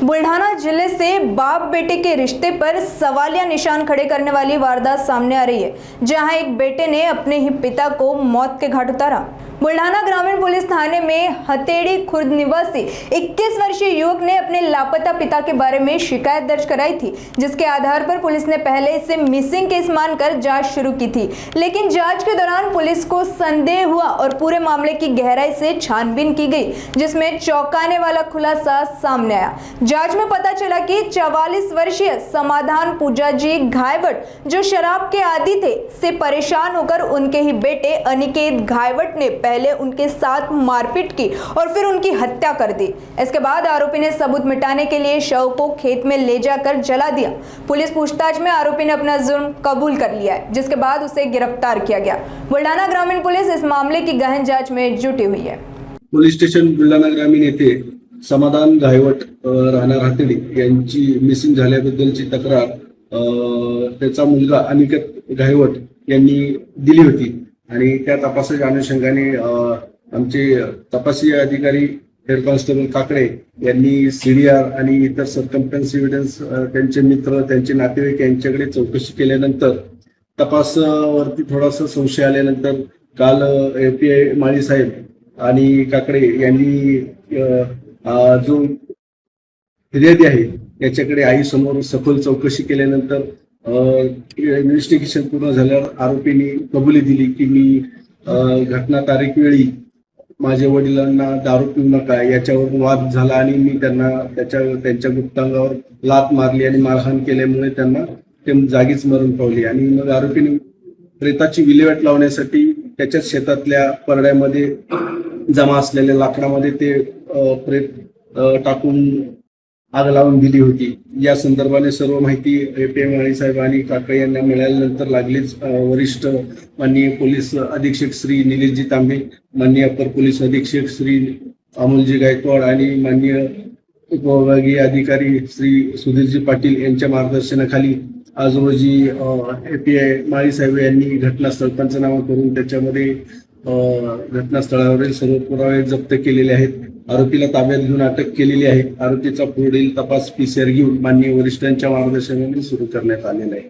बुल्ढाना जिले से बाप बेटे के रिश्ते पर सवालिया निशान खड़े करने वाली वारदात सामने आ रही है, जहां एक बेटे ने अपने ही पिता को मौत के घाट उतारा। बुल्ढाना ग्रामीण पुलिस थाने में हथेड़ी खुर्द निवासी 21 वर्षीय युवक ने अपने लापता पिता के बारे में शिकायत दर्ज कराई थी, जिसके आधार पर पुलिस ने पहले इसे मिसिंग केस मानकर जांच शुरू की थी। लेकिन जांच के दौरान पुलिस को संदेह हुआ और पूरे मामले की गहराई से छानबीन की गई, जिसमें चौंकाने वाला खुलासा सामने आया। जांच में पता चला कि 44 वर्षीय समाधान पूजा जी घायवट, जो शराब के आदी थे, से परेशान होकर उनके ही बेटे अनिकेत घायवट ने पहले उनके साथ मारपीट की और फिर उनकी हत्या कर दी। इसके बाद आरोपी ने सबूत मिटाने के लिए शव को खेत में ले जाकर जला दिया। पुलिस पूछताछ में आरोपी ने अपना जुर्म कबूल कर लिया है, जिसके बाद उसे गिरफ्तार किया गया। बुल्ढाना ग्रामीण पुलिस इस मामले की गहन जांच में जुटी हुई है। पोलीस स्टेशन बुल्ढाना ग्रामीण येथे समाधान घायवट राहणार हथेडी यांची मिसिंग झाल्याबद्दलची तक्रार त्याचा मुलगा अनिकेत घायवट यांनी दिली होती आणि त्या तपासाच्या अनुषंगाने आमचे तपासी अधिकारी हेड कॉन्स्टेबल काकडे यांनी सीडीआर आणि इतर सर्कमस्टन्स एव्हिडन्स त्यांचे मित्र, त्यांचे नातेवाईक यांच्याकडे चौकशी केल्यानंतर तपासावरती थोडासा संशय आल्यानंतर काल एपीआय माळी साहेब आणि काकडे यांनी जो फिर्यादी आहे याच्याकडे आईसमोर सखोल चौकशी केल्यानंतर इन्व्हेस्टिगेशन पूर्ण झाल्यावर आरोपींनी कबुली दिली की मी घटना तारीख वेळी माझ्या वडिलांना दारू पिऊ नका याच्यावर वाद झाला आणि मी त्यांना त्यांच्या गुप्तांगावर लात मारली आणि मारहाण केल्यामुळे त्यांना ते जागीच मरण पावली। आणि मग आरोपींनी प्रेताची विल्हेवाट लावण्यासाठी त्याच्याच शेतातल्या परड्यामध्ये जमा असलेल्या लाकडामध्ये ते प्रेत टाकून आग लावून दिली होती। या संदर्भाने सर्व माहिती एपीआय माळी साहेब आणि काकडे यांना मिळाल्यानंतर लागलीच वरिष्ठ माननीय पोलीस अधीक्षक श्री निलेशजी तांबे, माननीय अपर पोलीस अधीक्षक श्री अमोलजी गायकवाड आणि माननीय उपविभागीय अधिकारी श्री सुधीरजी पाटील यांच्या मार्गदर्शनाखाली आज रोजी एपीआय माळी साहेब यांनी घटनास्थळ पंचनामा करून त्याच्यामध्ये घटनास्थळावरील सर्व पुरावे जप्त केलेले आहेत। आरोपीला ताब्यात घेऊन अटक केलेली आहे। आरोपीचा पुढील तपास पीसीआर घेऊन माननीय वरिष्ठांच्या मार्गदर्शनाने सुरू करण्यात आलेला आहे।